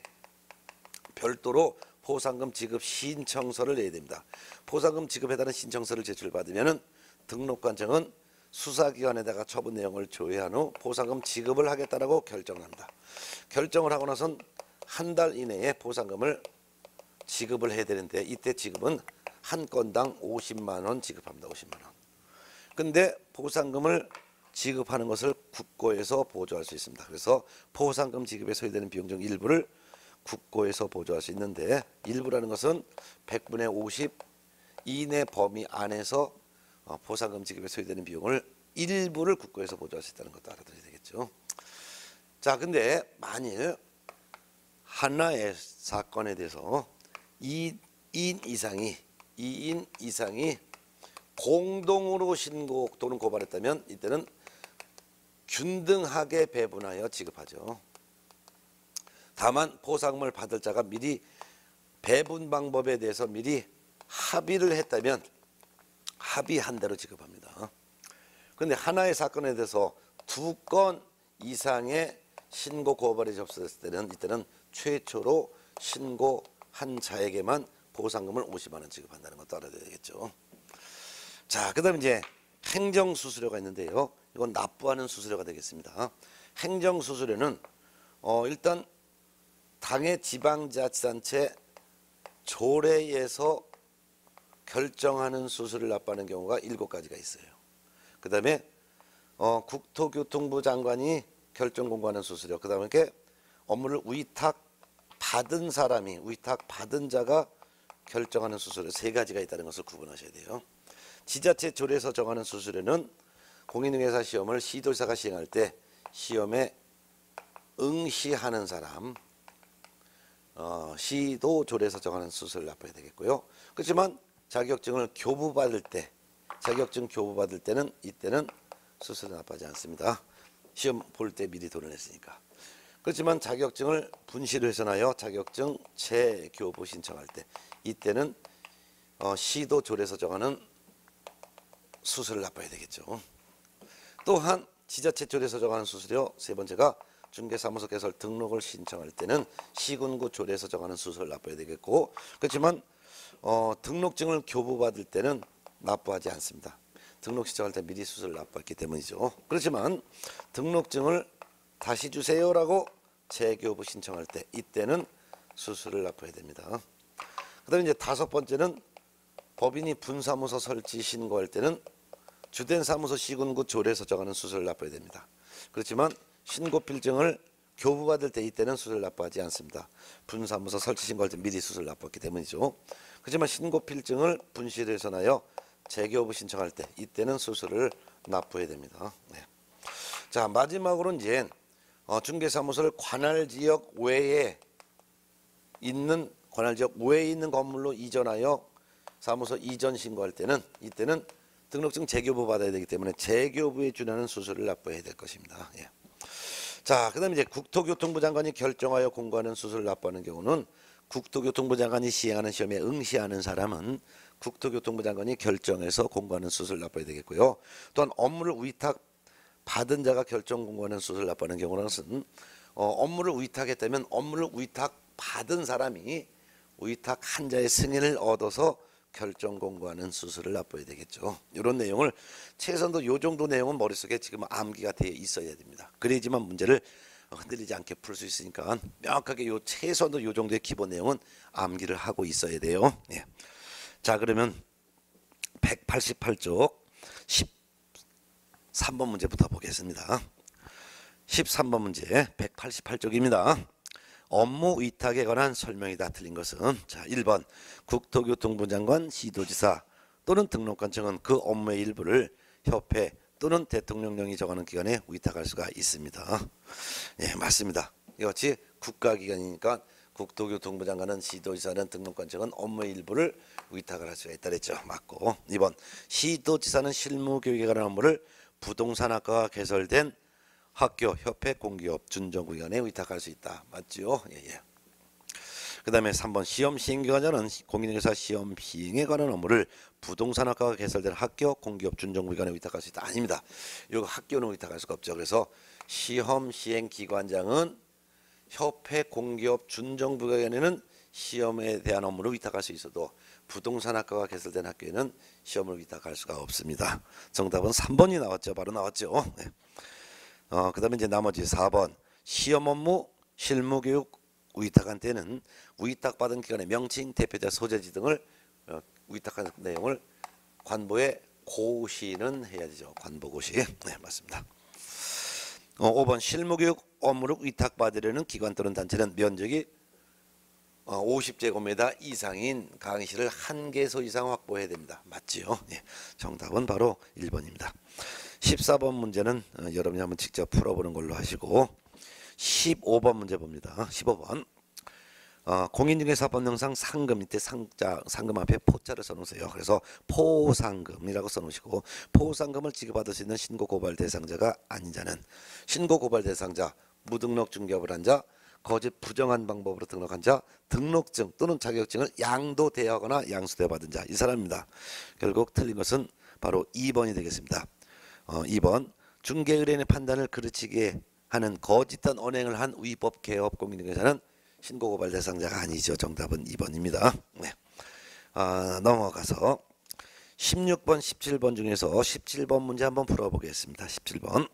별도로 보상금 지급 신청서를 내야 됩니다. 보상금 지급에 따른 신청서를 제출받으면 등록관청은 수사기관에다가 처분 내용을 조회한 후 보상금 지급을 하겠다라고 결정을 합니다. 결정을 하고 나선 한 달 이내에 보상금을 지급을 해야 되는데 이때 지급은 한 건당 50만 원 지급합니다. 50만 원. 근데 보상금을 지급하는 것을 국고에서 보조할 수 있습니다. 그래서 보상금 지급에 소요되는 비용 중 일부를 국고에서 보조할 수 있는데 일부라는 것은 100분의 50 이내 범위 안에서 보상금 지급에 소요되는 비용을 일부를 국고에서 보조할 수 있다는 것도 알아둬야 되겠죠. 자, 근데 만일 하나의 사건에 대해서 2인 이상이 공동으로 신고 또는 고발했다면 이때는 균등하게 배분하여 지급하죠. 다만 보상금을 받을 자가 미리 배분 방법에 대해서 미리 합의를 했다면 합의한 대로 지급합니다. 그런데 하나의 사건에 대해서 2건 이상의 신고 고발이 접수됐을 때는 이때는 최초로 신고한 자에게만 보상금을 50만 원 지급한다는 것도 알아야 되겠죠. 자, 그다음에 이제 행정수수료가 있는데요. 이건 납부하는 수수료가 되겠습니다. 행정수수료는 일단 당의 지방자치단체 조례에서 결정하는 수수료를 납부하는 경우가 7가지가 있어요. 그 다음에 국토교통부 장관이 결정 공고하는 수수료, 그 다음에 업무를 위탁받은 사람이 위탁받은 자가 결정하는 수수료 3가지가 있다는 것을 구분하셔야 돼요. 지자체 조례에서 정하는 수수료는 공인중개사 시험을 시도지사가 시행할 때 시험에 응시하는 사람, 시도 조례에서 정하는 수수료를 납부해야 되겠고요. 그렇지만 자격증을 교부받을 때, 자격증 교부받을 때는 이때는 수수료 납부하지 않습니다. 시험 볼 때 미리 돈을 냈으니까. 그렇지만 자격증을 분실을 훼손하여 자격증 재교부 신청할 때 이때는 시도 조례에서 정하는 수수료를 납부해야 되겠죠. 또한 지자체 조례에서 정하는 수수료 3번째가 중개사무소 개설 등록을 신청할 때는 시군구 조례에서 정하는 수수료를 납부해야 되겠고, 그렇지만 등록증을 교부받을 때는 납부하지 않습니다. 등록 신청할 때 미리 수수료를 납부했기 때문이죠. 그렇지만 등록증을 다시 주세요라고 재교부 신청할 때 이때는 수수료를 납부해야 됩니다. 그다음에 이제 5번째는 법인이 분사무소 설치 신고할 때는 주된 사무소 시군구 조례에서 정하는 수수료를 납부해야 됩니다. 그렇지만 신고 필증을 교부받을 때 이때는 수수료를 납부하지 않습니다. 분사무소 설치 신고할 때 미리 수수료를 납부했기 때문이죠. 그렇지만 신고 필증을 분실훼손하여 재교부 신청할 때 이때는 수수료를 납부해야 됩니다. 네. 자, 마지막으로 이제 중개사무소를 관할 지역 외에 있는 건물로 이전하여 사무소 이전 신고할 때는 이때는 등록증 재교부 받아야 되기 때문에 재교부에 준하는 수수료를 납부해야 될 것입니다. 예. 자, 그다음에 이제 국토교통부 장관이 결정하여 공고하는 수수료를 납부하는 경우는 국토교통부 장관이 시행하는 시험에 응시하는 사람은 국토교통부 장관이 결정해서 공고하는 수수료를 납부해야 되겠고요. 또한 업무를 위탁 받은 자가 결정 공고하는 수수료를 납부하는 경우는 업무를 위탁했다면 업무를 위탁 받은 사람이 위탁한 자의 승인을 얻어서 결정 공고하는 수수료를 납부해야 되겠죠. 이런 내용을 최소한도 이 정도 내용은 머릿속에 지금 암기가 되어 있어야 됩니다. 그래야지만 문제를 흔들리지 않게 풀 수 있으니까 명확하게 최소한도 이 정도의 기본 내용은 암기를 하고 있어야 돼요. 예. 자, 그러면 188쪽 13번 문제부터 보겠습니다. 13번 문제 188쪽입니다. 업무 위탁에 관한 설명이다. 틀린 것은 자 1번 국토교통부 장관, 시도지사 또는 등록관청은 그 업무의 일부를 협회 또는 대통령령이 정하는 기관에 위탁할 수가 있습니다. 예, 맞습니다. 이같이 국가기관이니까 국토교통부 장관은, 시도지사는, 등록관청은 업무의 일부를 위탁을 할 수가 있다 그랬죠. 맞고 2번 시도지사는 실무교육에 관한 업무를 부동산학과가 개설된 학교, 협회, 공기업, 준정부기관에 위탁할 수 있다. 맞죠? 예. 그 다음에 3번 시험 시행기관자는 공인중개사 시험 시행에 관한 업무를 부동산학과가 개설된 학교, 공기업, 준정부기관에 위탁할 수 있다. 아닙니다. 이거 학교는 위탁할 수가 없죠. 그래서 시험 시행기관장은 협회, 공기업, 준정부기관에는 시험에 대한 업무를 위탁할 수 있어도 부동산학과가 개설된 학교에는 시험을 위탁할 수가 없습니다. 정답은 3번이 나왔죠. 바로 나왔죠. 네. 그 다음에 이제 나머지 4번 시험 업무, 실무교육 위탁한 때는 위탁받은 기관의 명칭, 대표자, 소재지 등을 위탁한 내용을 관보에 고시는 해야 되죠. 관보고시. 네, 맞습니다. 5번 실무교육 업무를 위탁받으려는 기관 또는 단체는 면적이 50제곱미터 이상인 강의실을 1개소 이상 확보해야 됩니다. 맞지요? 네, 정답은 바로 1번입니다. 14번 문제는 여러분이 한번 직접 풀어보는 걸로 하시고 15번 문제 봅니다. 15번 공인중개사법령상 상금 밑에 상금 앞에 포자를 써놓으세요. 그래서 포상금이라고 써놓으시고 포상금을 지급받을 수 있는 신고고발 대상자가 아닌 자는 신고고발 대상자, 무등록 중개업을 한 자, 거짓 부정한 방법으로 등록한 자, 등록증 또는 자격증을 양도대여하거나 양수대여 받은 자, 이 사람입니다. 결국 틀린 것은 바로 2번이 되겠습니다. 2번 중개의뢰인의 판단을 그르치게 하는 거짓된 언행을 한 위법 개업 공인중개사는 신고고발 대상자가 아니죠. 정답은 2번입니다. 네. 넘어가서 16번, 17번 중에서 17번 문제 한번 풀어보겠습니다. 17번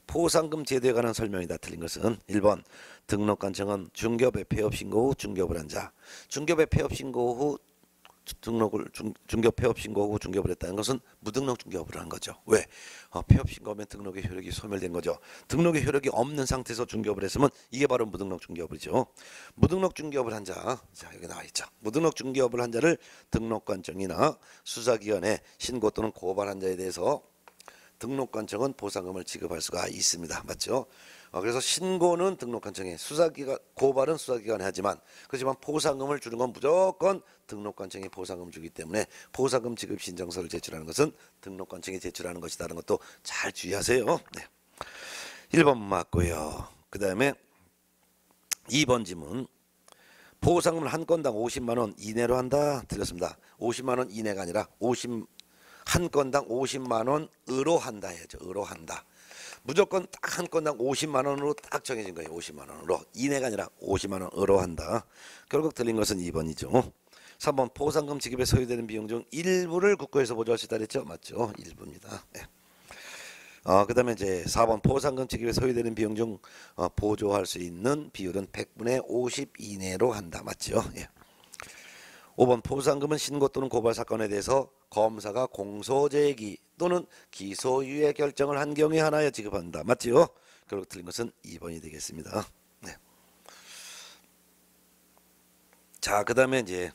포상금 제도에 관한 설명이다. 틀린 것은 1번 등록관청은 중개업의 폐업 신고 후 중개업을 한 자. 중개업의 폐업 신고 후 중개업 폐업 신고 후 중개업을 했다는 것은 무등록 중개업을 한 거죠. 왜? 폐업 신고하면 등록의 효력이 소멸된 거죠. 등록의 효력이 없는 상태에서 중개업을 했으면 이게 바로 무등록 중개업이죠. 무등록 중개업을 한 자, 자 여기 나와 있죠. 무등록 중개업을 한 자를 등록관청이나 수사기관에 신고 또는 고발한 자에 대해서 등록관청은 보상금을 지급할 수가 있습니다. 맞죠? 그래서 신고는 등록관청에, 고발은 수사기관에 하지만 그렇지만 보상금을 주는 건 무조건 등록관청이 보상금을 주기 때문에 보상금 지급 신청서를 제출하는 것은 등록관청이 제출하는 것이라는 것도 잘 주의하세요. 네. 1번 맞고요. 그 다음에 2번 지문 보상금을 한 건당 50만 원 이내로 한다. 틀렸습니다. 50만 원 이내가 아니라 한 건당 50만 원으로 한다 해야죠. 으로 한다. 무조건 딱 한 건당 50만 원으로 딱 정해진 거예요. 50만 원으로. 이내가 아니라 50만 원으로 한다. 결국 틀린 것은 2번이죠. 3번 포상금 지급에 소요되는 비용 중 일부를 국고에서 보조할 수 있다 그랬죠. 맞죠. 일부입니다. 네. 그 다음에 이제 4번 포상금 지급에 소요되는 비용 중 보조할 수 있는 비율은 100분의 50 이내로 한다. 맞죠. 예. 5번 포상금은 신고 또는 고발 사건에 대해서 검사가 공소제기 또는 기소유예 결정을 한 경우에 하나여 지급한다. 맞지요? 결국 틀린 것은 2번이 되겠습니다. 네. 자, 그 다음에 이제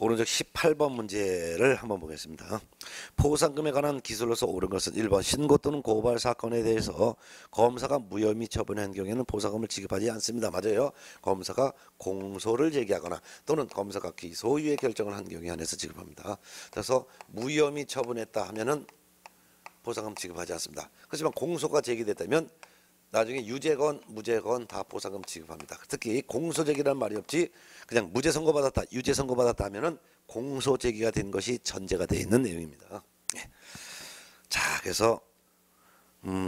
오른쪽 18번 문제를 한번 보겠습니다. 포상금에 관한 기술로서 옳은 것은 1번 신고 또는 고발 사건에 대해서 검사가 무혐의 처분한 경우에는 포상금을 지급하지 않습니다. 맞아요. 검사가 공소를 제기하거나 또는 검사가 기소유예 결정을 한 경우에 한해서 지급합니다. 그래서 무혐의 처분했다 하면은 포상금 지급하지 않습니다. 그렇지만 공소가 제기됐다면 나중에 유죄건 무죄건 다 보상금 지급합니다. 특히 공소제기라는 말이 없지 그냥 무죄 선고받았다 유죄 선고받았다 하면은 공소제기가 된 것이 전제가 되어 있는 내용입니다. 예. 자, 그래서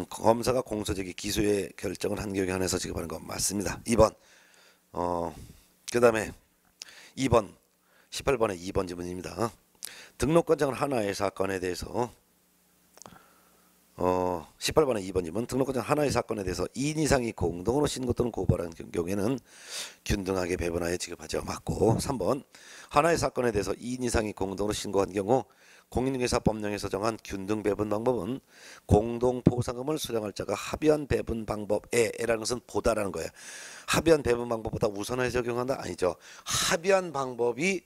검사가 공소제기 기소의 결정을 한 경우에 한해서 지급하는 건 맞습니다. 2번 그 다음에 2번 18번의 2번 지문입니다. 등록관청은 하나의 사건에 대해서 18번의 2번님은 등록관청 하나의 사건에 대해서 2인 이상이 공동으로 신고 또는 고발한 경우에는 균등하게 배분하여 지급하죠. 맞고 3번 하나의 사건에 대해서 2인 이상이 공동으로 신고한 경우 공인중개사법령에서 정한 균등 배분 방법은 공동포상금을 수령할 자가 합의한 배분 방법에라는 것은 보다라는 거예요. 합의한 배분 방법보다 우선하여 적용한다? 아니죠. 합의한 방법이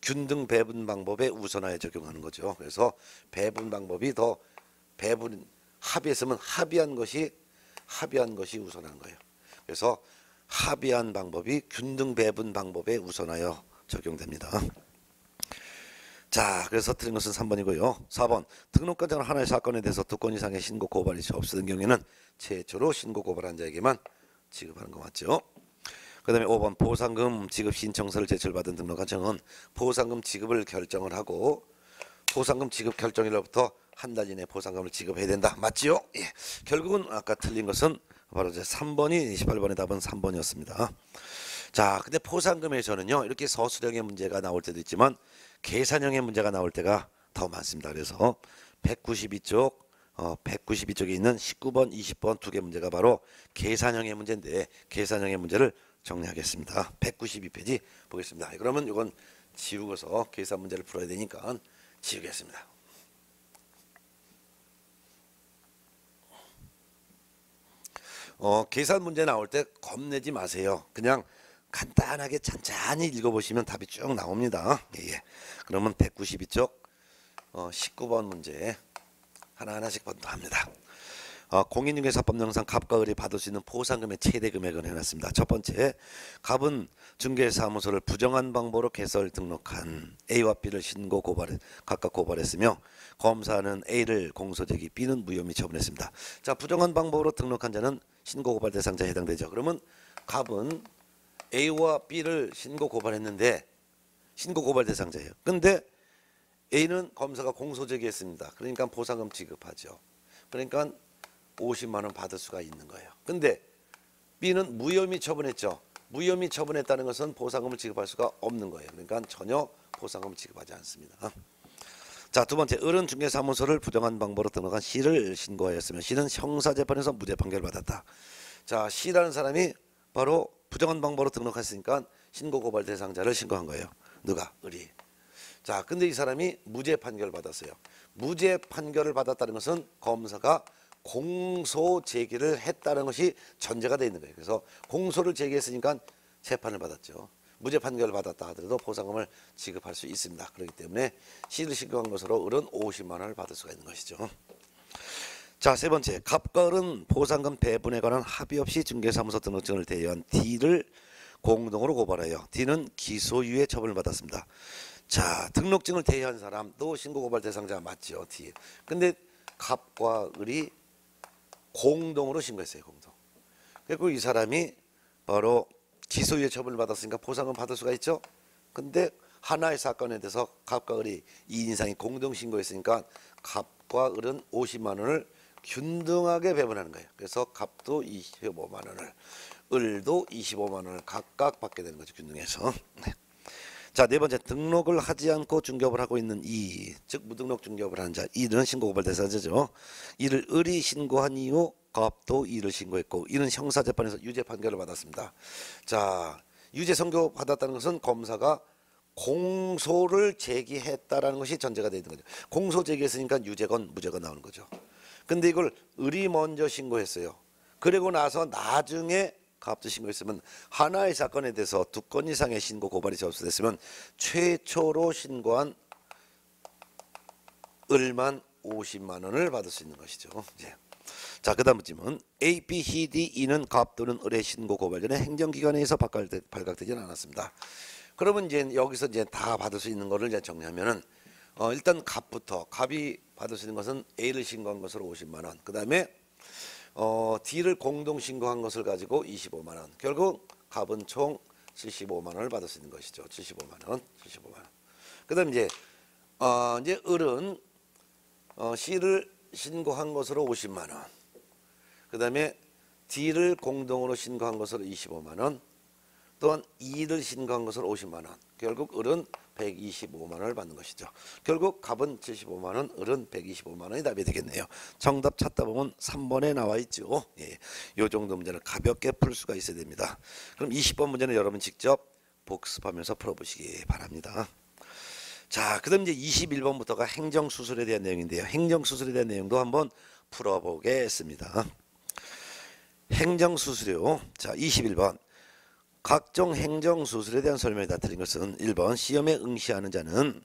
균등 배분 방법에 우선하여 적용하는 거죠. 그래서 배분 방법이 더 합의했으면 합의한 것이 우선한 거예요. 그래서 합의한 방법이 균등 배분 방법에 우선하여 적용됩니다. 자, 그래서 틀린 것은 3번이고요. 4번 등록관청은 하나의 사건에 대해서 2건 이상의 신고 고발이 없었던 경우에는 최초로 신고 고발한 자에게만 지급하는 거 맞죠? 그다음에 5번 보상금 지급 신청서를 제출받은 등록한청은 보상금 지급을 결정을 하고 보상금 지급 결정일로부터 한 달 이내 보상금을 지급해야 된다. 맞지요? 예. 결국은 아까 틀린 것은 바로 이제 3번이 28번의 답은 3번이었습니다. 자, 근데 포상금에서는요 이렇게 서술형의 문제가 나올 때도 있지만 계산형의 문제가 나올 때가 더 많습니다. 그래서 192쪽에 있는 19번, 20번 두 개 문제가 바로 계산형의 문제인데 계산형의 문제를 정리하겠습니다. 192페이지 보겠습니다. 그러면 이건 지우고서 계산 문제를 풀어야 되니까 지우겠습니다. 계산 문제 나올 때 겁내지 마세요. 그냥 간단하게 찬찬히 읽어보시면 답이 쭉 나옵니다. 예. 그러면 192쪽 19번 문제 하나하나씩 합니다. 공인중개사법령상 갑과 을이 받을 수 있는 보상금의 최대 금액을 해놨습니다. 첫 번째, 갑은 중개사무소를 부정한 방법으로 개설 등록한 A와 B를 신고 각각 고발했으며 검사는 A를 공소제기, B는 무혐의 처분했습니다. 자, 부정한 방법으로 등록한 자는 신고 고발 대상자에 해당되죠. 그러면 갑은 A와 B를 신고 고발했는데 신고 고발 대상자예요. 근데 A는 검사가 공소제기했습니다. 그러니까 보상금 지급하죠. 그러니까 50만 원 받을 수가 있는 거예요. 근데 B는 무혐의 처분했죠. 무혐의 처분했다는 것은 보상금을 지급할 수가 없는 거예요. 그러니까 전혀 보상금을 지급하지 않습니다. 자, 두 번째, 을은 중개사무소를 부정한 방법으로 등록한 C를 신고하였으면 C는 형사재판에서 무죄 판결을 받았다. 자, C라는 사람이 바로 부정한 방법으로 등록했으니까 신고 고발 대상자를 신고한 거예요. 누가? 을이. 자, 근데 이 사람이 무죄 판결을 받았어요. 무죄 판결을 받았다는 것은 검사가 공소 제기를 했다는 것이 전제가 되어 있는 거예요. 그래서 공소를 제기했으니까 재판을 받았죠. 무죄 판결을 받았다 하더라도 보상금을 지급할 수 있습니다. 그렇기 때문에 C를 신고한 것으로 을은 50만 원을 받을 수가 있는 것이죠. 자, 세 번째, 갑과 을은 보상금 배분에 관한 합의 없이 중개사무소 등록증을 대여한 D를 공동으로 고발하여 D는 기소유예 처분을 받았습니다. 자, 등록증을 대여한 사람도 신고고발 대상자 맞죠, D. 근데 갑과 을이 공동으로 신고했어요, 공동. 그리고 이 사람이 바로 기소유예 처분을 받았으니까 보상금 받을 수가 있죠. 근데 하나의 사건에 대해서 갑과 을이 2인 이상이 공동 신고했으니까 갑과 을은 50만 원을 균등하게 배분하는 거예요. 그래서 갑도 25만 원을, 을도 25만 원을 각각 받게 되는 거죠, 균등해서. 네. 자, 네 번째, 등록을 하지 않고 중개업을 하고 있는 이, 즉 무등록 중개업을 하는 자, 이는 신고고발 대상자죠. 이를 을이 신고한 이후 갑도 이를 신고했고 이는 형사재판에서 유죄 판결을 받았습니다. 자, 유죄 선고 받았다는 것은 검사가 공소를 제기했다라는 것이 전제가 되어 있는 거죠. 공소 제기했으니까 유죄건 무죄건 나오는 거죠. 근데 이걸 을이 먼저 신고했어요. 그리고 나서 나중에 갑도 신고했으면 하나의 사건에 대해서 2건 이상의 신고 고발이 접수됐으면 최초로 신고한 을만 50만 원을 받을 수 있는 것이죠. 이제. 자, 그 다음 질문. A, B, C, D, E는 갑 또는 을의 신고 고발 전에 행정기관에 의해서 발각되지는 않았습니다. 그러면 이제 여기서 이제 다 받을 수 있는 거를 이제 정리하면은 일단 갑부터, 갑이 받을 수 있는 것은 A를 신고한 것으로 50만 원. 그 다음에 D를 공동 신고한 것을 가지고 25만 원. 결국 갑은 총 75만 원을 받을 수 있는 것이죠. 75만 원, 75만 원. 그다음 이제 을은 C를 신고한 것으로 50만 원. 그다음에 D를 공동으로 신고한 것으로 25만 원. 또한 E를 신고한 것으로 50만 원. 결국 을은 125만 원을 받는 것이죠. 결국 갑은 75만 원, 을은 125만 원이 답이 되겠네요. 정답 찾다 보면 3번에 나와 있죠. 예, 이 정도 문제는 가볍게 풀 수가 있어야 됩니다. 그럼 20번 문제는 여러분 직접 복습하면서 풀어보시기 바랍니다. 자, 그다음 이제 21번부터가 행정수술에 대한 내용인데요. 행정수술에 대한 내용도 한번 풀어보겠습니다. 행정수수료. 자, 21번. 각종 행정수술에 대한 설명이 다 틀린 것은 1번 시험에 응시하는 자는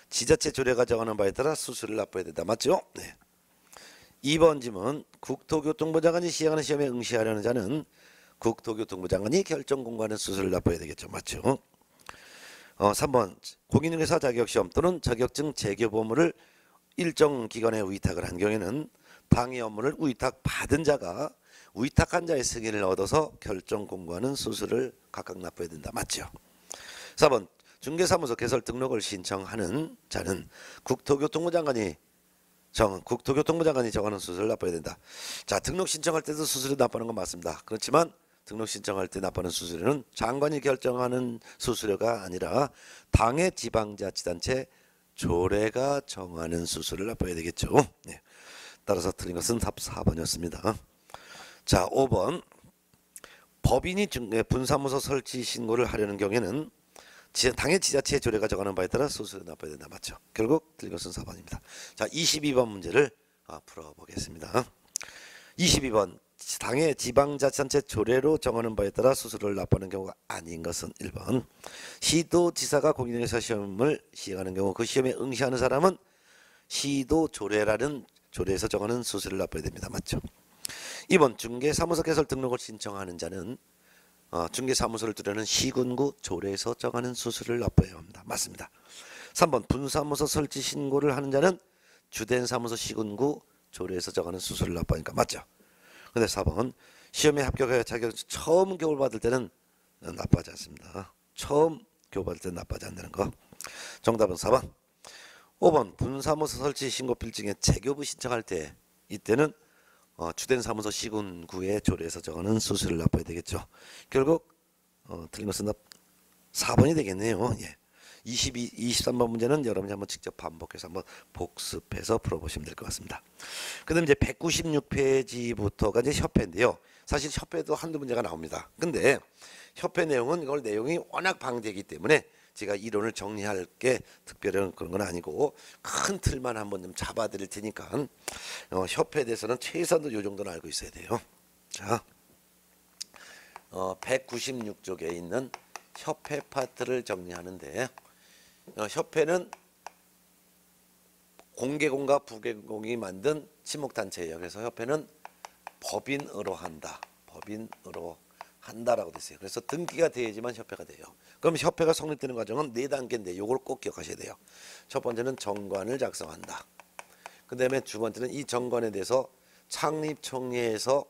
지자체 조례가 정하는 바에 따라 수수료를 납부해야 된다. 맞죠? 네. 2번 질문. 국토교통부 장관이 시행하는 시험에 응시하려는 자는 국토교통부 장관이 결정 공고하는 수수료를 납부해야 되겠죠. 맞죠? 3번 공인중개사 자격시험 또는 자격증 재교부 업무를 일정 기관에 위탁을 한 경우에는 당해 업무를 위탁받은 자가 위탁한 자의 승인을 얻어서 결정 공고하는 수수료를 각각 납부해야 된다. 맞죠? 4번 중개사무소 개설 등록을 신청하는 자는 국토교통부 장관이 정하는 수수료를 납부해야 된다. 자, 등록 신청할 때도 수수료 납부하는 건 맞습니다. 그렇지만 등록 신청할 때 납부하는 수수료는 장관이 결정하는 수수료가 아니라 당의 지방자치단체 조례가 정하는 수수료를 납부해야 되겠죠. 네. 따라서 틀린 것은 답 4번이었습니다. 자, 5번 법인이 분사무소 설치 신고를 하려는 경우에는 당의 지자체 조례가 정하는 바에 따라 수수료 납부해야 된다. 맞죠? 결국 틀린 것은 4번입니다. 자, 22번 문제를 풀어보겠습니다. 22번 당의 지방자치단체 조례로 정하는 바에 따라 수수료를 납부하는 경우가 아닌 것은 1번 시도지사가 공인중개사 시험을 시행하는 경우 그 시험에 응시하는 사람은 시도 조례라는 조례에서 정하는 수수료를 납부해야 됩니다. 맞죠? 2번 중개사무소 개설 등록을 신청하는 자는 중개사무소를 두려는 시군구 조례에서 정하는 수수료를 납부해야 합니다. 맞습니다. 3번 분사무소 설치 신고를 하는 자는 주된 사무소 시군구 조례에서 정하는 수수료를 납부하니까 맞죠? 근데 4번 시험에 합격하여 자격 처음 교육을 받을 때는 납부하지 않습니다. 처음 교육 받을 때는 납부하지 않는 거. 정답은 4번. 5번 분사무소 설치 신고 필증에 재교부 신청할 때 이때는 주된 사무소 시군구의 조례에서 정하는 수수료를 납부해야 되겠죠. 결국 틀린 것은 4번이 되겠네요. 예. 23번 문제는 여러분이 한번 직접 반복해서 한번 복습해서 풀어보시면 될 것 같습니다. 그 다음에 이제 196페이지부터가 이제 협회인데요. 사실 협회도 한두 문제가 나옵니다. 근데 협회 내용은 이걸 내용이 워낙 방대하기 때문에 제가 이론을 정리할 게 특별한 그런 건 아니고 큰 틀만 한번 좀 잡아 드릴 테니까 협회에 대해서는 최소한도 요 정도는 알고 있어야 돼요. 자, 196쪽에 있는 협회 파트를 정리하는데 협회는 공개공과 부개공이 만든 친목단체예요. 그래서 협회는 법인으로 한다라고 됐어요. 그래서 등기가 돼야지만 협회가 돼요. 그럼 협회가 성립되는 과정은 4단계인데 이걸 꼭 기억하셔야 돼요. 첫 번째는 정관을 작성한다. 그 다음에 두 번째는 이 정관에 대해서 창립총회에서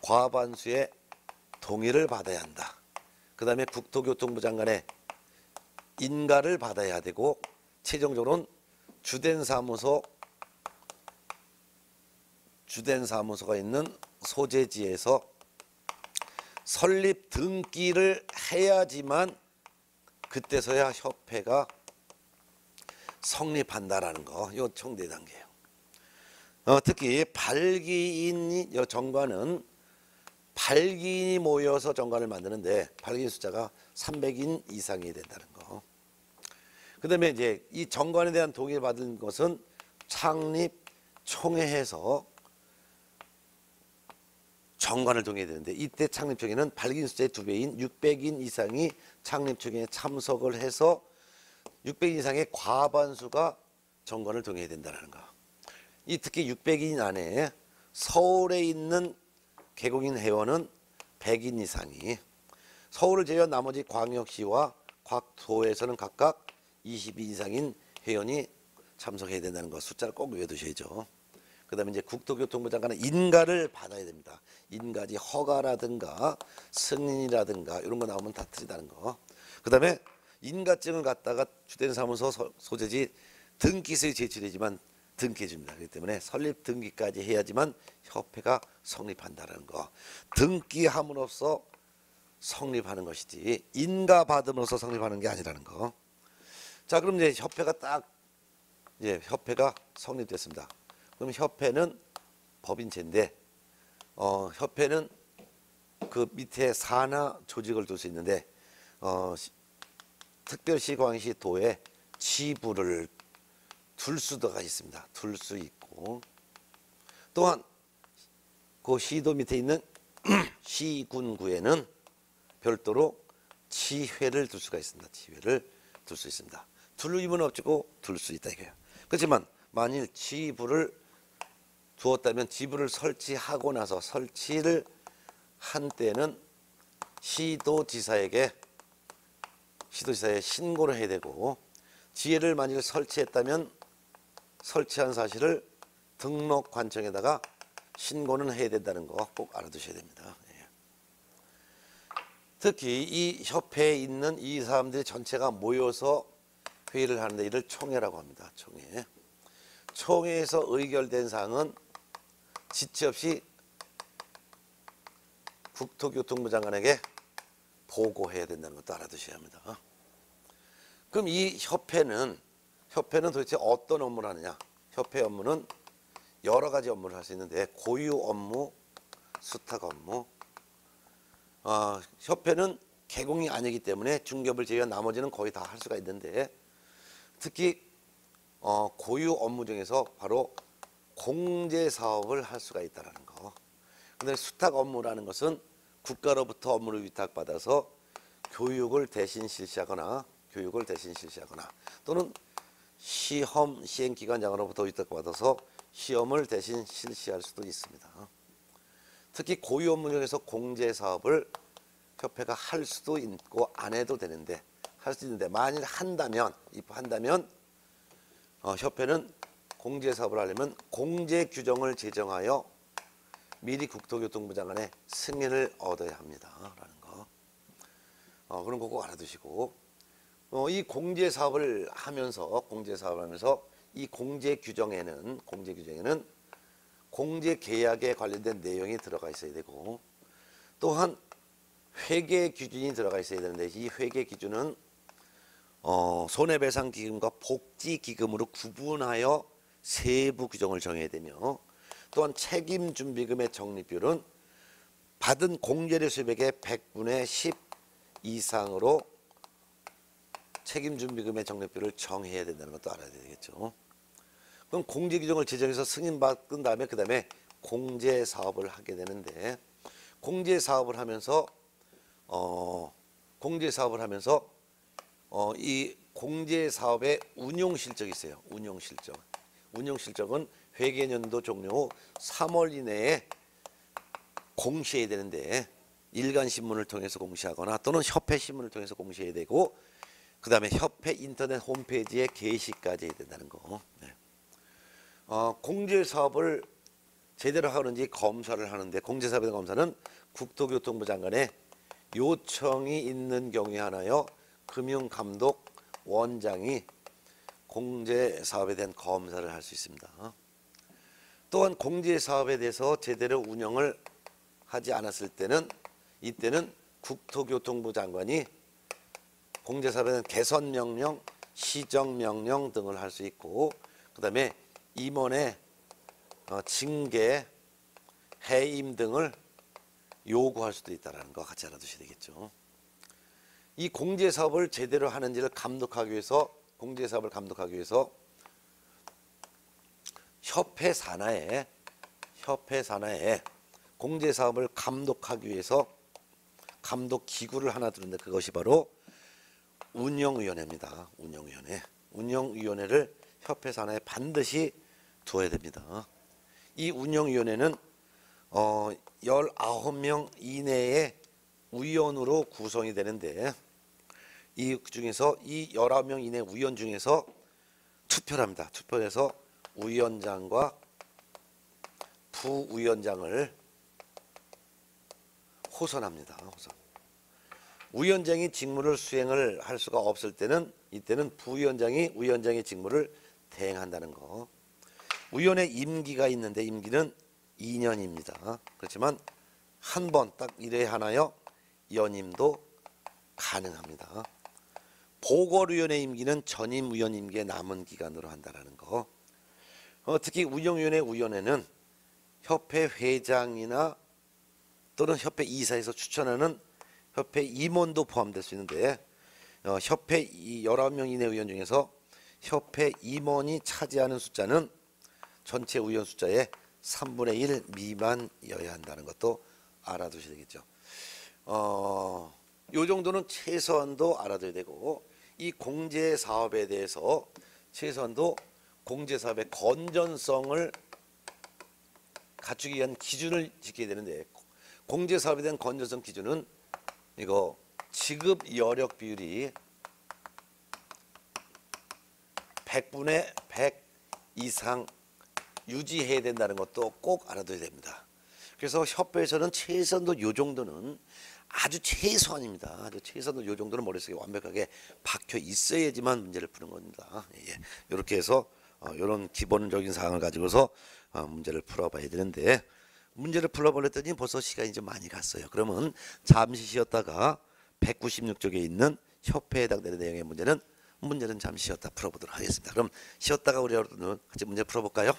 과반수의 동의를 받아야 한다. 그 다음에 국토교통부 장관의 인가를 받아야 되고 최종적으로는 주된 사무소가 있는 소재지에서 설립 등기를 해야지만 그때서야 협회가 성립한다라는 거. 이거 총 4단계예요. 특히 발기인이 정관은 발기인이 모여서 정관을 만드는데 발기인 숫자가 300인 이상이 된다는 거. 그다음에 이제 이 정관에 대한 동의를 받은 것은 창립총회에서 정관을 동의해야 되는데 이때 창립총회는 발기인 숫자의 2배인 600인 이상이 창립총회에 참석을 해서 600인 이상의 과반수가 정관을 동의해야 된다는 거. 이 특히 600인 안에 서울에 있는 개공인 회원은 100인 이상이, 서울을 제외한 나머지 광역시와 각 도에서는 각각 20인 이상인 회원이 참석해야 된다는 거. 숫자를 꼭 외워두셔야죠. 그 다음에 이제 국토교통부 장관은 인가를 받아야 됩니다. 인가지 허가라든가 승인이라든가 이런 거 나오면 다 틀리다는 거. 그 다음에 인가증을 갖다가 주된 사무소 소재지 등기소에 제출해야지만 등기해 줍니다. 그렇기 때문에 설립 등기까지 해야지만 협회가 성립한다는 거. 등기함으로써 성립하는 것이지 인가 받음으로써 성립하는 게 아니라는 거. 자, 그럼 이제 협회가 성립됐습니다. 그럼 협회는 법인체인데 협회는 그 밑에 산하 조직을 둘 수 있는데 특별시, 광역시, 도에 지부를 둘 수가 있습니다. 둘 수 있고 또한 그 시도 밑에 있는 시군구에는 별도로 지회를 둘 수가 있습니다. 지회를 둘 수 있습니다. 둘 의무는 없고 둘 수 있다 이거예요. 그렇지만 만일 지부를 두었다면 지부를 설치하고 나서 설치를 한 때는 시도지사에 신고를 해야 되고 지회를 만일 설치했다면 설치한 사실을 등록관청에다가 신고는 해야 된다는 거 꼭 알아두셔야 됩니다. 예. 특히 이 협회에 있는 이 사람들이 전체가 모여서 회의를 하는데 이를 총회라고 합니다. 총회. 총회에서 의결된 사항은 지체 없이 국토교통부 장관에게 보고해야 된다는 것도 알아두셔야 합니다. 그럼 이 협회는 도대체 어떤 업무를 하느냐? 협회 업무는 여러 가지 업무를 할 수 있는데 고유 업무, 수탁 업무. 협회는 개공이 아니기 때문에 중개업을 제외한 나머지는 거의 다 할 수가 있는데 특히 고유 업무 중에서 바로 공제 사업을 할 수가 있다는 거. 근데 수탁 업무라는 것은 국가로부터 업무를 위탁받아서 교육을 대신 실시하거나 또는 시험 시행기관장으로부터 위탁받아서 시험을 대신 실시할 수도 있습니다. 특히 고유 업무 중에서 공제 사업을 협회가 할 수도 있고 안 해도 되는데 할 수 있는데 만일 한다면 협회는 공제 사업을 하려면 공제 규정을 제정하여 미리 국토교통부 장관의 승인을 얻어야 합니다. 라는 거. 그런 거 꼭 알아두시고 이 공제 사업을 하면서 이 공제 규정에는 공제 계약에 관련된 내용이 들어가 있어야 되고 또한 회계 기준이 들어가 있어야 되는데 이 회계 기준은 손해배상 기금과 복지 기금으로 구분하여 세부 규정을 정해야 되며 또한 책임 준비금의 적립비율은 받은 공제료 수입액의 100분의 10 이상으로 책임 준비금의 적립비율을 정해야 된다는 것도 알아야 되겠죠. 그럼 공제 규정을 제정해서 승인받은 다음에 그다음에 공제 사업을 하게 되는데 공제 사업을 하면서 이 공제 사업의 운용 실적이 있어요. 운용 실적은 회계년도 종료 후 3월 이내에 공시해야 되는데 일간 신문을 통해서 공시하거나 또는 협회 신문을 통해서 공시해야 되고 그다음에 협회 인터넷 홈페이지에 게시까지 해야 된다는 거. 네. 공제 사업을 제대로 하는지 검사를 하는데 공제 사업에 대한 검사는 국토교통부 장관의 요청이 있는 경우에 하나여 금융감독 원장이 공제 사업에 대한 검사를 할 수 있습니다. 또한 공제 사업에 대해서 제대로 운영을 하지 않았을 때는 이때는 국토교통부 장관이 공제 사업에 대한 개선 명령, 시정 명령 등을 할 수 있고 그다음에 임원의 징계, 해임 등을 요구할 수도 있다는 거 같이 알아두셔야 되겠죠. 이 공제 사업을 제대로 하는지를 감독하기 위해서 협회 산하에 공제 사업을 감독하기 위해서 감독 기구를 하나 두는데 그것이 바로 운영위원회입니다. 운영위원회를 협회 산하에 반드시 두어야 됩니다. 이 운영위원회는 19명 이내의 위원으로 구성이 되는데 이 중에서 이 19명 이내 위원 중에서 투표를 합니다. 투표해서 위원장과 부위원장을 호선합니다. 위원장이 직무를 수행을 할 수가 없을 때는 이때는 부위원장이 위원장의 직무를 대행한다는 거. 위원회 임기가 있는데 임기는 2년입니다. 그렇지만 한 번 딱 1회 하나여 연임도 가능합니다. 보궐위원회 임기는 전임 위원 임기의 남은 기간으로 한다는 거. 특히 운영위원회 위원회는 협회 회장이나 또는 협회 이사에서 추천하는 협회 임원도 포함될 수 있는데 협회 19명 이내 위원 중에서 협회 임원이 차지하는 숫자는 전체 위원 숫자의 3분의 1 미만이어야 한다는 것도 알아두셔야 되겠죠. 요 정도는 최소한도 알아둬야 되고 이 공제 사업에 대해서 최소한도 공제 사업의 건전성을 갖추기 위한 기준을 지켜야 되는데 공제 사업에 대한 건전성 기준은 이거 지급 여력 비율이 100분의 100 이상 유지해야 된다는 것도 꼭 알아둬야 됩니다. 그래서 협회에서는 최선도 요 정도는 아주 최소한입니다. 아주 최선도 요 정도는 머릿속에 완벽하게 박혀 있어야지만 문제를 푸는 겁니다. 예. 이렇게 해서 이런 기본적인 사항을 가지고서 문제를 풀어봐야 되는데 문제를 풀어버렸더니 벌써 시간이 좀 많이 갔어요. 그러면 잠시 쉬었다가 196쪽에 있는 협회에 해당되는 내용의 문제는 잠시 쉬었다 풀어보도록 하겠습니다. 그럼 쉬었다가 우리 여러분 같이 문제 풀어볼까요?